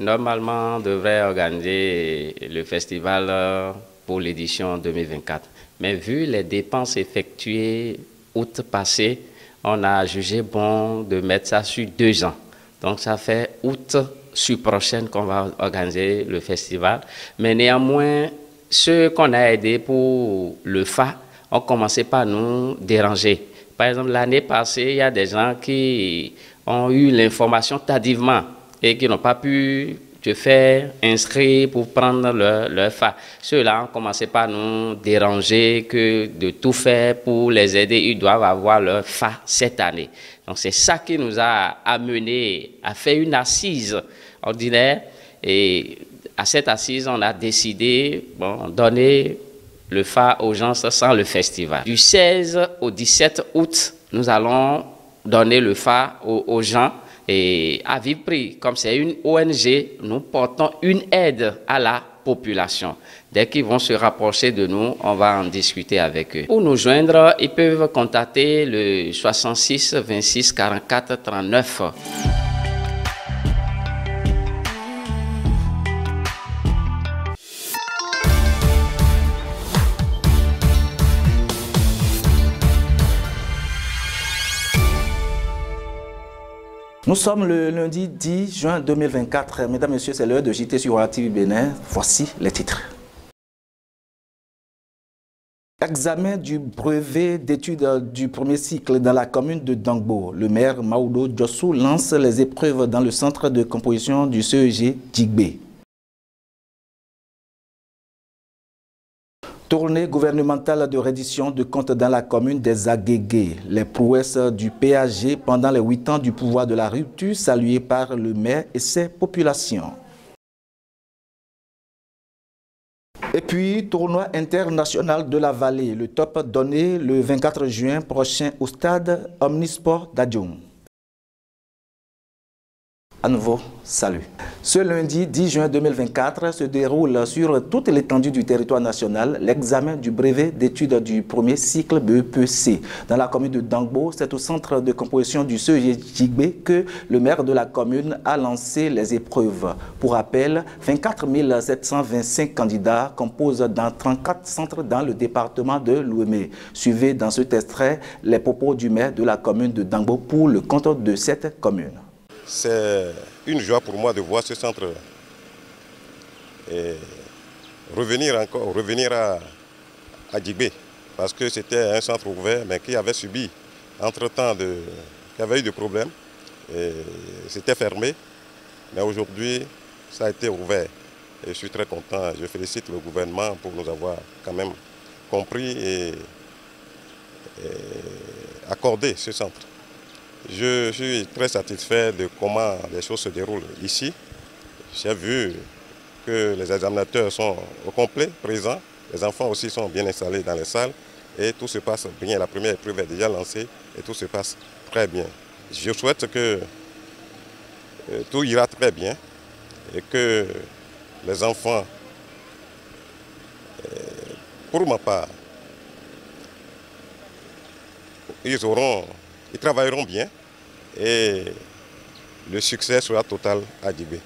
normalement, devrait organiser le festival pour l'édition 2024. Mais vu les dépenses effectuées août passé, on a jugé bon de mettre ça sur 2 ans. Donc, ça fait août sur prochaine qu'on va organiser le festival. Mais néanmoins, ceux qu'on a aidés pour le FA ont commencé par nous déranger. Par exemple, l'année passée, il y a des gens qui ont eu l'information tardivement et qui n'ont pas pu se faire inscrire pour prendre leur FA. Ceux-là ont commencé par nous déranger que de tout faire pour les aider. Ils doivent avoir leur FA cette année. Donc c'est ça qui nous a amené à faire une assise ordinaire. Et à cette assise, on a décidé de donner le FA aux gens sans le festival. Du 16 au 17 août, nous allons donner le FA aux gens. Et à vive prix, comme c'est une ONG, nous portons une aide à la population. Dès qu'ils vont se rapprocher de nous, on va en discuter avec eux. Pour nous joindre, ils peuvent contacter le 66 26 44 39. Nous sommes le lundi 10 juin 2024. Mesdames, Messieurs, c'est l'heure de JT sur Royal TV Bénin. Voici les titres. Examen du brevet d'études du premier cycle dans la commune de Dangbo. Le maire Maodo Djossou lance les épreuves dans le centre de composition du CEG Djigbe. Tournée gouvernementale de reddition de comptes dans la commune des Agégués. Les prouesses du PAG pendant les 8 ans du pouvoir de la rupture saluées par le maire et ses populations. Et puis, tournoi international de la vallée. Le top donné le 24 juin prochain au stade Omnisport d'Adjoum. À nouveau, salut. Ce lundi 10 juin 2024 se déroule sur toute l'étendue du territoire national l'examen du brevet d'études du premier cycle BEPC. Dans la commune de Dangbo, c'est au centre de composition du CEG Djigbe que le maire de la commune a lancé les épreuves. Pour rappel, 24 725 candidats composent dans 34 centres dans le département de l'Ouémé. Suivez dans cet extrait les propos du maire de la commune de Dangbo pour le compte de cette commune. C'est une joie pour moi de voir ce centre et revenir à Djigbe, parce que c'était un centre ouvert mais qui avait subi entre-temps qui avait eu des problèmes et c'était fermé, mais aujourd'hui ça a été ouvert et je suis très content. Je félicite le gouvernement pour nous avoir quand même compris et accordé ce centre. Je suis très satisfait de comment les choses se déroulent ici. J'ai vu que les examinateurs sont au complet présents, les enfants aussi sont bien installés dans les salles et tout se passe bien. La première épreuve est déjà lancée et tout se passe très bien. Je souhaite que tout ira très bien et que les enfants, pour ma part, ils travailleront bien et le succès sera total à Djigbe.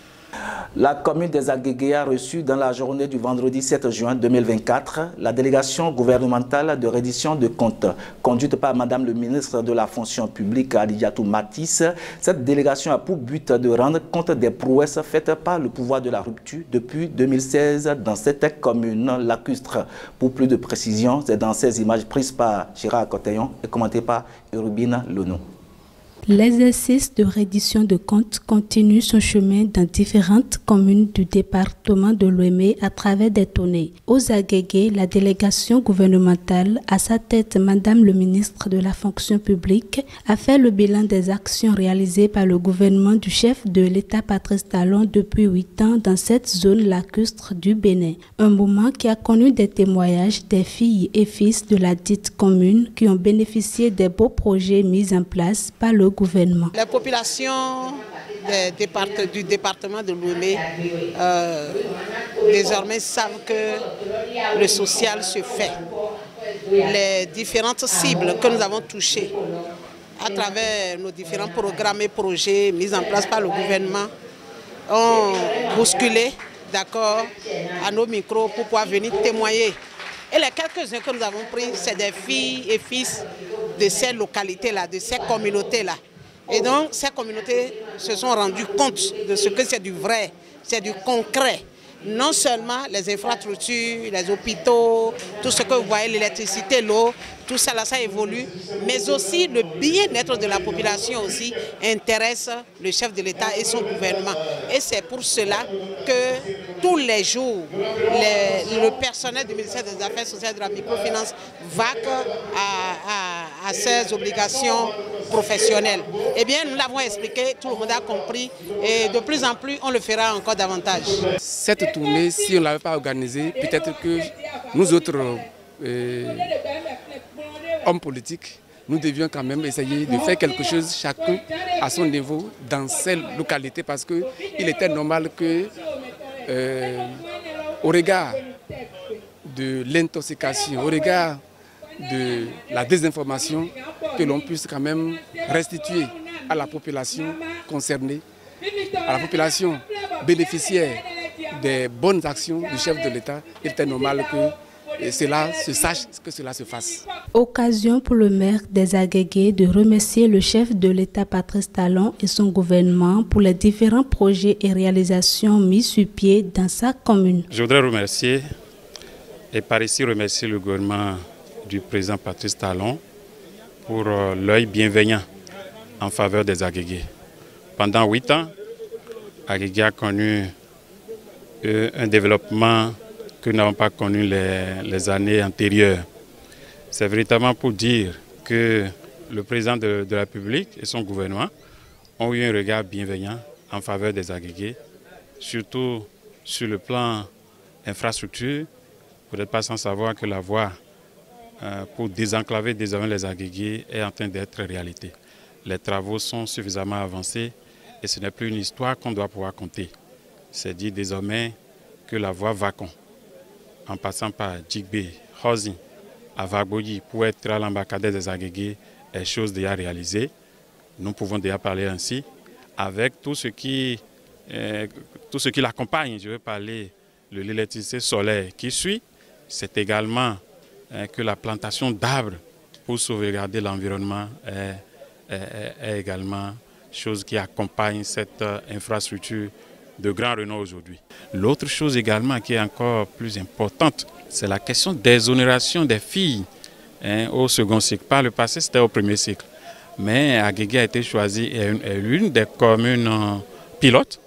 La commune des Agégués a reçu dans la journée du vendredi 7 juin 2024 la délégation gouvernementale de reddition de comptes conduite par Madame le ministre de la fonction publique Adidiatou Matisse. Cette délégation a pour but de rendre compte des prouesses faites par le pouvoir de la rupture depuis 2016 dans cette commune lacustre. Pour plus de précision, c'est dans ces images prises par Gérard Coteillon et commentées par Urubina Lono. L'exercice de reddition de comptes continue son chemin dans différentes communes du département de l'Ouémé à travers des tournées. Aux Agégués, la délégation gouvernementale, à sa tête Madame le ministre de la fonction publique, a fait le bilan des actions réalisées par le gouvernement du chef de l'État Patrice Talon depuis 8 ans dans cette zone lacustre du Bénin. Un moment qui a connu des témoignages des filles et fils de la dite commune qui ont bénéficié des beaux projets mis en place par le gouvernement. Les populations du département de l'Ouémé désormais savent que le social se fait. Les différentes cibles que nous avons touchées à travers nos différents programmes et projets mis en place par le gouvernement ont bousculé, d'accord, à nos micros pour pouvoir venir témoigner. Et les quelques-uns que nous avons pris, c'est des filles et fils de ces localités-là, de ces communautés-là. Et donc, ces communautés se sont rendues compte de ce que c'est du vrai, c'est du concret. Non seulement les infrastructures, les hôpitaux, tout ce que vous voyez, l'électricité, l'eau, tout ça là, ça évolue, mais aussi le bien-être de la population aussi intéresse le chef de l'État et son gouvernement. Et c'est pour cela que tous les jours, le personnel du ministère des Affaires sociales et de la microfinance vaque à ses obligations professionnelles. Eh bien, nous l'avons expliqué, tout le monde a compris et de plus en plus, on le fera encore davantage. Cette tournée, si on ne l'avait pas organisée, peut-être que nous autres hommes politiques, nous devions quand même essayer de faire quelque chose chacun à son niveau dans ces localités parce qu'il était normal que, au regard de l'intoxication, au regard de la désinformation, que l'on puisse quand même restituer à la population concernée, à la population bénéficiaire des bonnes actions du chef de l'État. Il était normal que cela se sache, que cela se fasse. Occasion pour le maire des Agégués de remercier le chef de l'État Patrice Talon et son gouvernement pour les différents projets et réalisations mis sur pied dans sa commune. Je voudrais remercier et par ici remercier le gouvernement du président Patrice Talon pour l'œil bienveillant en faveur des Agégués. Pendant 8 ans, Agégué a connu un développement que nous n'avons pas connu les années antérieures. C'est véritablement pour dire que le président de la République et son gouvernement ont eu un regard bienveillant en faveur des Agégués, surtout sur le plan infrastructure. Vous n'êtes pas sans savoir que la voie pour désenclaver désormais les Agégués est en train d'être réalité. Les travaux sont suffisamment avancés et ce n'est plus une histoire qu'on doit pouvoir compter. C'est dit désormais que la voie Vacon, en passant par Djigbe, Hosi, Avagboyi, pour être à l'ambassadeur des Agégués, est chose déjà réalisée. Nous pouvons déjà parler ainsi. Avec tout ce qui l'accompagne, je veux parler de l'électricité solaire qui suit. C'est également que la plantation d'arbres pour sauvegarder l'environnement est également chose qui accompagne cette infrastructure de grand renom aujourd'hui. L'autre chose également qui est encore plus importante, c'est la question d'exonération des filles au second cycle. Par le passé, c'était au premier cycle. Mais Agégué a été choisi et l'une des communes pilotes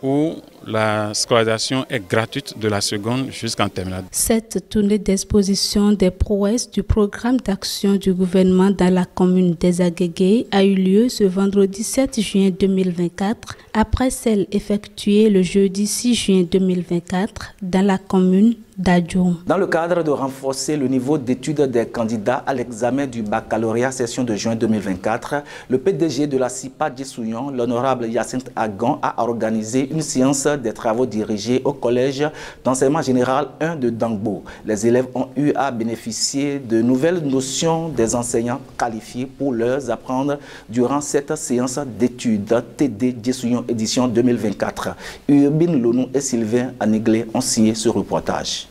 où la scolarisation est gratuite de la seconde jusqu'en terminale. Cette tournée d'exposition des prouesses du programme d'action du gouvernement dans la commune des Agégués a eu lieu ce vendredi 7 juin 2024, après celle effectuée le jeudi 6 juin 2024 dans la commune d'Adjoum. Dans le cadre de renforcer le niveau d'études des candidats à l'examen du baccalauréat session de juin 2024, le PDG de la CIPA Djessouillon, l'honorable Hyacinthe Agon, a organisé une séance des travaux dirigés au collège d'enseignement général 1 de Dangbo. Les élèves ont eu à bénéficier de nouvelles notions des enseignants qualifiés pour leur apprendre durant cette séance d'études TD Djessouillon édition 2024. Urbine Lonou et Sylvain Aniglé ont signé ce reportage.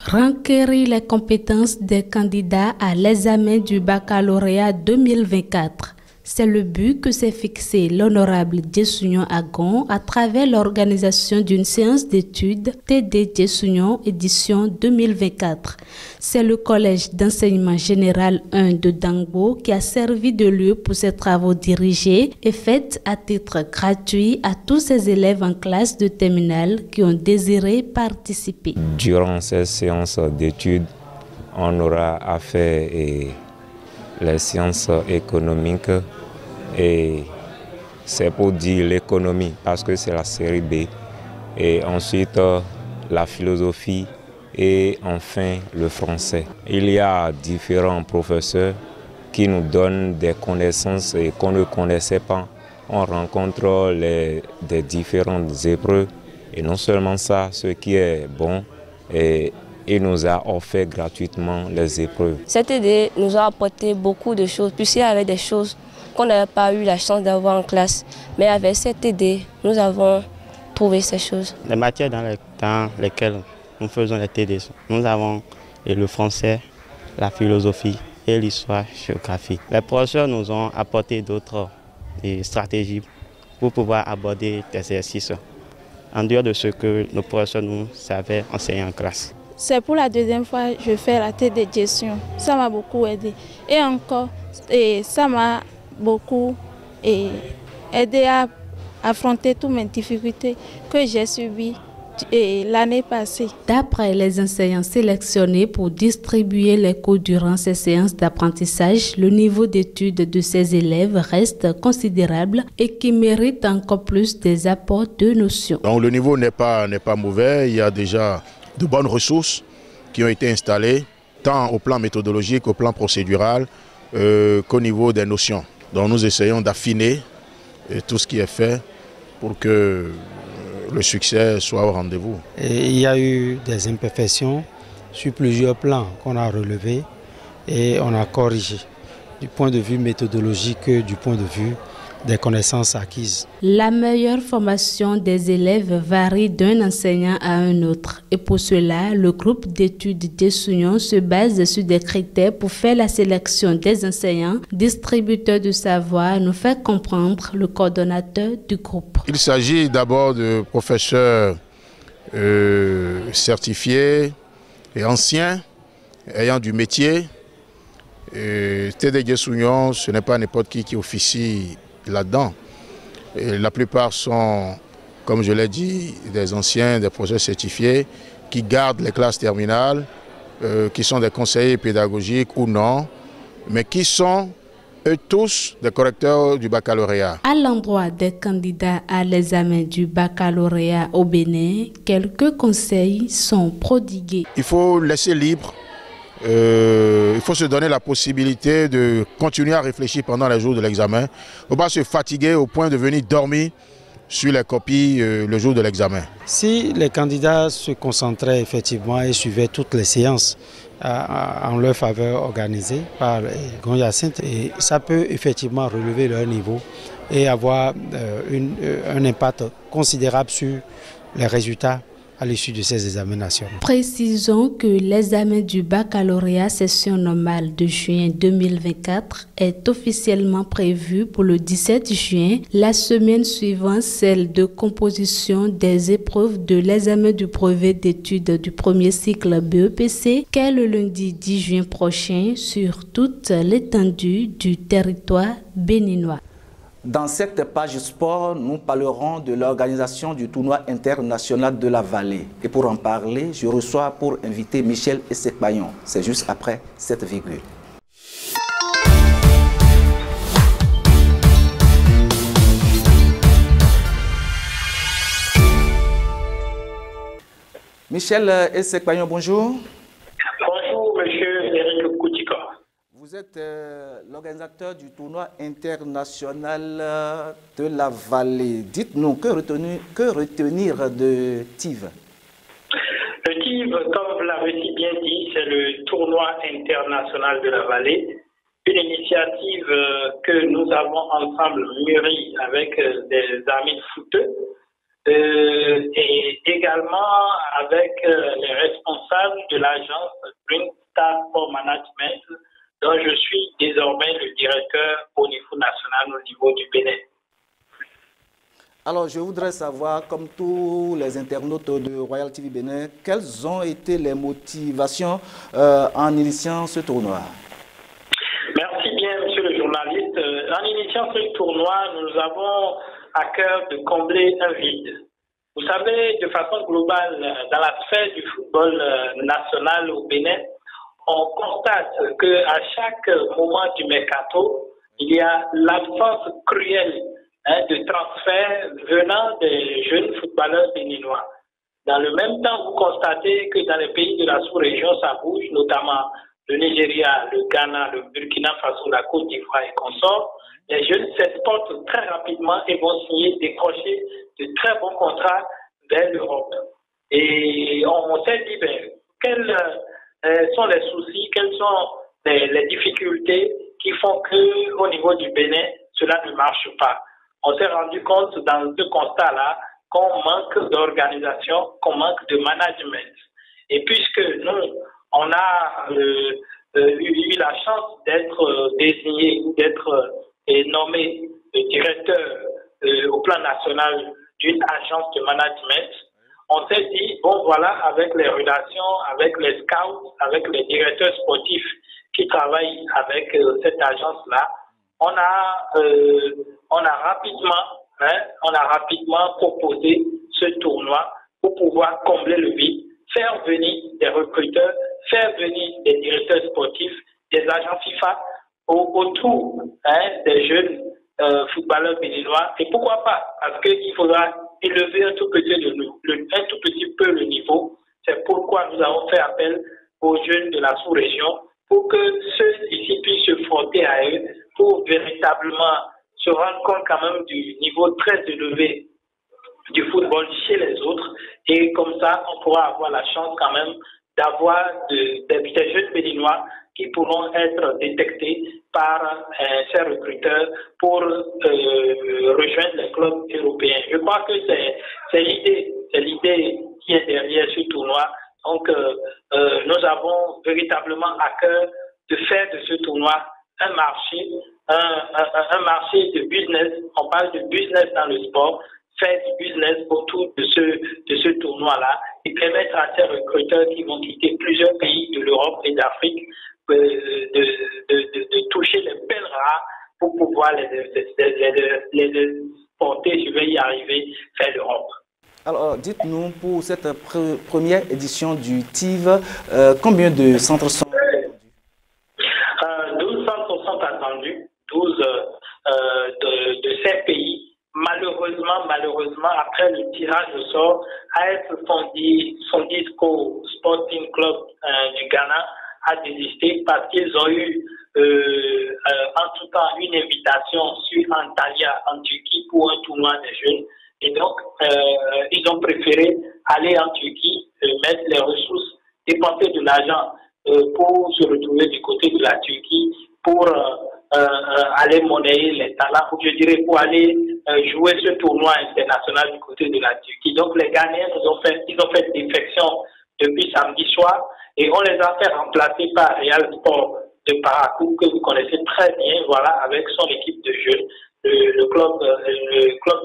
Requérir les compétences des candidats à l'examen du baccalauréat 2024. C'est le but que s'est fixé l'honorable Djessouillon Agon à travers l'organisation d'une séance d'études TD Djessouillon édition 2024. C'est le collège d'enseignement général 1 de Dangbo qui a servi de lieu pour ces travaux dirigés et faits à titre gratuit à tous ces élèves en classe de terminale qui ont désiré participer. Durant ces séances d'études, on aura à faire les sciences économiques et c'est pour dire l'économie parce que c'est la série B et ensuite la philosophie et enfin le français. Il y a différents professeurs qui nous donnent des connaissances qu'on ne connaissait pas. On rencontre des différentes épreuves et non seulement ça, ce qui est bon, et il nous a offert gratuitement les épreuves. Cette idée nous a apporté beaucoup de choses, puisqu'il y avait des choses qu'on n'avait pas eu la chance d'avoir en classe. Mais avec cette idée, nous avons trouver ces choses. Les matières dans lesquelles nous faisons les TD, nous avons le français, la philosophie et l'histoire, géographie. Les professeurs nous ont apporté d'autres stratégies pour pouvoir aborder des exercices en dehors de ce que nos professeurs nous savaient enseigner en classe. C'est pour la deuxième fois que je fais la TD de gestion. Ça m'a beaucoup aidé. Et encore, ça m'a beaucoup aidé à affronter toutes mes difficultés que j'ai subies l'année passée. D'après les enseignants sélectionnés pour distribuer les cours durant ces séances d'apprentissage, le niveau d'études de ces élèves reste considérable et qui mérite encore plus des apports de notions. Donc le niveau n'est pas mauvais, il y a déjà de bonnes ressources qui ont été installées, tant au plan méthodologique, au plan procédural, qu'au niveau des notions. Donc nous essayons d'affiner tout ce qui est fait pour que le succès soit au rendez-vous. Il y a eu des imperfections sur plusieurs plans qu'on a relevés et on a corrigé du point de vue méthodologique, du point de vue des connaissances acquises. La meilleure formation des élèves varie d'un enseignant à un autre. Et pour cela, le groupe d'études d'Essouillon se base sur des critères pour faire la sélection des enseignants. Distributeur de savoir, nous fait comprendre le coordonnateur du groupe. Il s'agit d'abord de professeurs certifiés et anciens, ayant du métier. TD d'Essouillon, ce n'est pas n'importe qui officie là-dedans. La plupart sont, comme je l'ai dit, des anciens, des professeurs certifiés qui gardent les classes terminales, qui sont des conseillers pédagogiques ou non, mais qui sont eux tous des correcteurs du baccalauréat. À l'endroit des candidats à l'examen du baccalauréat au Bénin, quelques conseils sont prodigués. Il faut laisser libre. Il faut se donner la possibilité de continuer à réfléchir pendant les jours de l'examen. Il ne faut pas se fatiguer au point de venir dormir sur les copies le jour de l'examen. Si les candidats se concentraient effectivement et suivaient toutes les séances en leur faveur organisées par Gon-Hyacinthe, ça peut effectivement relever leur niveau et avoir un impact considérable sur les résultats à l'issue de ces examens nationaux. Précisons que l'examen du baccalauréat session normale de juin 2024 est officiellement prévu pour le 17 juin, la semaine suivante celle de composition des épreuves de l'examen du brevet d'études du premier cycle BEPC, qu'est le lundi 10 juin prochain sur toute l'étendue du territoire béninois. Dans cette page sport, nous parlerons de l'organisation du tournoi international de la Vallée. Et pour en parler, je reçois pour inviter Michel Essekpayon. C'est juste après cette virgule. Michel Essekpayon, bonjour. Bonjour, monsieur Eric Koutika. Vous êtes l'organisateur du tournoi international de la Vallée. Dites-nous, que retenir de TIV? Le TIV, comme vous l'avez si bien dit, c'est le tournoi international de la Vallée. Une initiative que nous avons ensemble mûrie avec des amis footeux et également avec les responsables de l'agence Green Star for Management, dont je suis désormais le directeur au niveau national, au niveau du Bénin. Alors, je voudrais savoir, comme tous les internautes de Royal TV Bénin, quelles ont été les motivations en initiant ce tournoi? Merci bien, monsieur le journaliste. En initiant ce tournoi, nous avons à cœur de combler un vide. Vous savez, de façon globale, dans la sphère du football national au Bénin, on constate qu'à chaque moment du mercato, il y a l'absence cruelle de transferts venant des jeunes footballeurs béninois. Dans le même temps, vous constatez que dans les pays de la sous-région, ça bouge, notamment le Nigeria, le Ghana, le Burkina Faso, la Côte d'Ivoire et consorts. Les jeunes s'exportent très rapidement et vont signer, décrocher de très bons contrats vers l'Europe. Et on s'est dit, quels sont les soucis, quelles sont les difficultés qui font qu'au niveau du Bénin, cela ne marche pas. On s'est rendu compte dans ce constat-là qu'on manque d'organisation, qu'on manque de management. Et puisque nous, on a eu la chance d'être désigné ou d'être nommé directeur au plan national d'une agence de management, on s'est dit, bon voilà, avec les relations, avec les scouts, avec les directeurs sportifs qui travaillent avec cette agence-là, on a rapidement proposé ce tournoi pour pouvoir combler le vide, faire venir des recruteurs, faire venir des directeurs sportifs, des agents FIFA autour des jeunes footballeurs béninois. Et pourquoi pas? Parce qu'il faudra élever un tout petit peu le niveau. C'est pourquoi nous avons fait appel aux jeunes de la sous-région pour que ceux ici puissent se frotter à eux, pour véritablement se rendre compte quand même du niveau très élevé du football chez les autres. Et comme ça, on pourra avoir la chance quand même d'avoir des jeunes béninois qui pourront être détectés par ces recruteurs pour rejoindre les clubs européens. Je crois que c'est l'idée qui est derrière ce tournoi. Donc, nous avons véritablement à cœur de faire de ce tournoi un marché de business. On parle de business dans le sport, faire du business autour de ce tournoi-là et permettre à ces recruteurs qui vont quitter plusieurs pays de l'Europe et d'Afrique de toucher les belles rares pour pouvoir les porter, je vais y arriver, vers l'Europe. Alors, dites-nous, pour cette première édition du TIV, combien de centres sont attendus? 12 centres sont attendus, 12 de ces pays. Malheureusement, après le tirage au sort, AS Sondisco Sporting Club du Ghana a désisté parce qu'ils ont eu en tout temps une invitation sur Antalya en Turquie pour un tournoi des jeunes. Et donc, ils ont préféré aller en Turquie, mettre les ressources, dépenser de l'argent pour se retrouver du côté de la Turquie, pour aller monnayer les talents, je dirais pour aller jouer ce tournoi international du côté de la Turquie. Donc, les Ghanéens, ils ont fait défection depuis samedi soir et on les a fait remplacer par Real Sport de Parakou, que vous connaissez très bien, voilà, avec son équipe de jeu, le club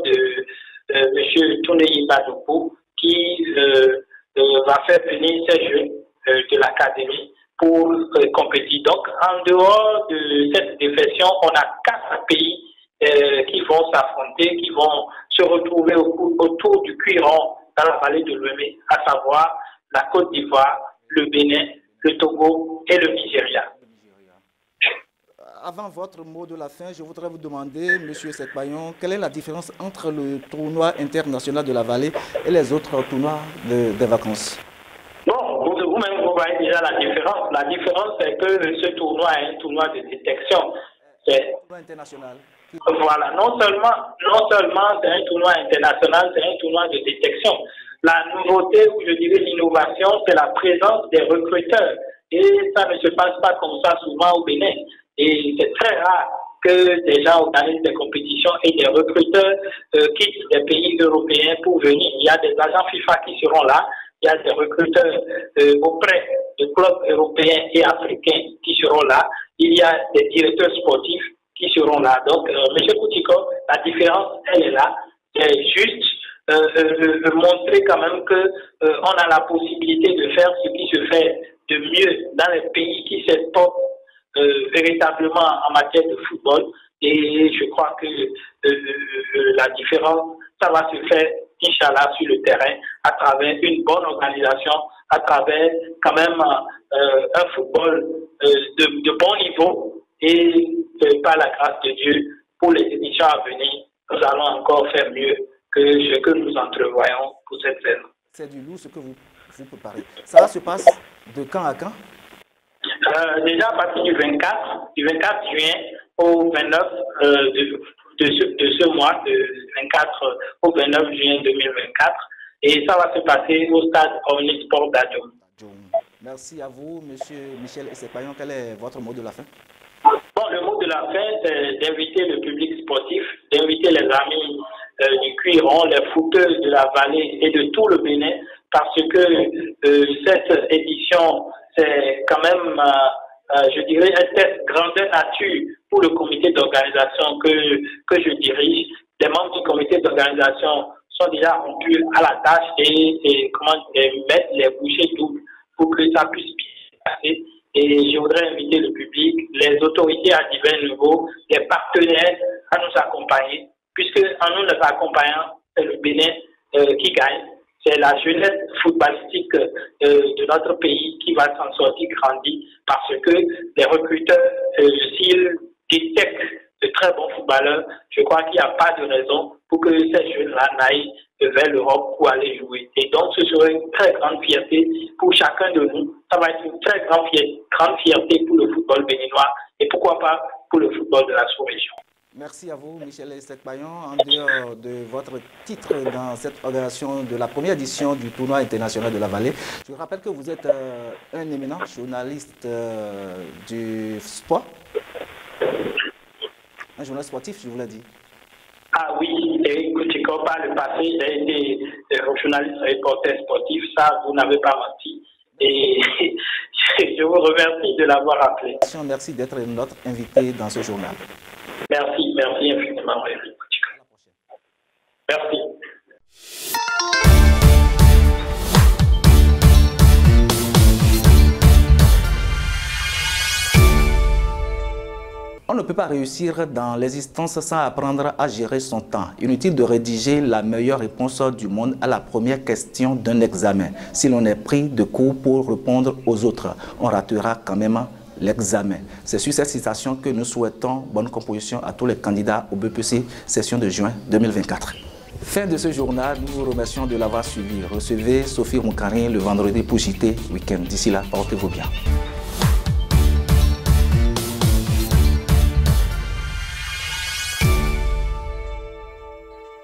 de M. Touneyi Badoukou, qui va faire venir ces jeunes de l'académie pour compétir. Donc, en dehors de cette défection, on a 4 pays qui vont s'affronter, qui vont se retrouver autour du Cuiron dans la vallée de l'Ouémé, à savoir la Côte d'Ivoire, le Bénin, le Togo et le Nigeria. Avant votre mot de la fin, je voudrais vous demander, M. Sekpayon, quelle est la différence entre le tournoi international de la vallée et les autres tournois de vacances? Bon, vous-même, vous voyez déjà la différence. La différence, c'est que ce tournoi est un tournoi de détection. C'est un tournoi international. Voilà, non seulement c'est un tournoi international, c'est un tournoi de détection. La nouveauté, ou je dirais l'innovation, c'est la présence des recruteurs. Et ça ne se passe pas comme ça souvent au Bénin. Et c'est très rare que des gens organisent des compétitions et des recruteurs quittent des pays européens pour venir. Il y a des agents FIFA qui seront là. Il y a des recruteurs auprès de clubs européens et africains qui seront là. Il y a des directeurs sportifs qui seront là. Donc, M. Koutiko, la différence, elle est là. C'est juste montrer quand même qu'on a la possibilité de faire ce qui se fait de mieux dans les pays qui s'exportent véritablement en matière de football. Et je crois que la différence, ça va se faire, Inch'Allah, sur le terrain, à travers une bonne organisation, à travers quand même un football de bon niveau. Et par la grâce de Dieu, pour les éditions à venir, nous allons encore faire mieux que ce que nous entrevoyons pour cette saison. C'est du lourd ce que vous préparez. Ça se passe de quand à quand? Déjà à partir du 24 juin au 29 de ce mois, de 24 au 29 juin 2024. Et ça va se passer au stade Omnisport d'Adjoum. Merci à vous, M. Michel Sekpayon. Quel est votre mot de la fin? Bon, le mot de la fin, c'est d'inviter le public sportif, d'inviter les amis du circuleront les footeurs de la vallée et de tout le Bénin, parce que cette édition, c'est quand même, je dirais, un test grandeur nature pour le comité d'organisation que je dirige. Les membres du comité d'organisation sont déjà rompus à la tâche et mettre les bouchées doubles pour que ça puisse bien passer. Et je voudrais inviter le public, les autorités à divers niveaux, les partenaires à nous accompagner, puisque en nous accompagnant, c'est le Bénin qui gagne. C'est la jeunesse footballistique de notre pays qui va s'en sortir grandi, parce que les recruteurs, s'ils détectent de très bons footballeurs, je crois qu'il n'y a pas de raison pour que ces jeunes-là n'aillent vers l'Europe pour aller jouer. Et donc, ce serait une très grande fierté pour chacun de nous. Ça va être une très grande fierté pour le football béninois et pourquoi pas pour le football de la sous-région. Merci à vous, Michel Sekbayon. En dehors de votre titre dans cette organisation de la première édition du tournoi international de la Vallée, je rappelle que vous êtes un éminent journaliste du sport. Un journaliste sportif, je vous l'ai dit. Ah oui, écoutez, comme par le passé, j'ai été journaliste reporter sportif, ça, vous n'avez pas menti. Et je vous remercie de l'avoir appelé. Merci d'être notre invité dans ce journal. Merci infiniment. Merci. On ne peut pas réussir dans l'existence sans apprendre à gérer son temps. Inutile de rédiger la meilleure réponse du monde à la première question d'un examen. Si l'on est pris de court pour répondre aux autres, on ratera quand même l'examen. C'est sur cette citation que nous souhaitons bonne composition à tous les candidats au BPC session de juin 2024. Fin de ce journal, nous vous remercions de l'avoir suivi. Recevez Sophie Moukarin le vendredi pour JT Week-end. D'ici là, portez-vous bien.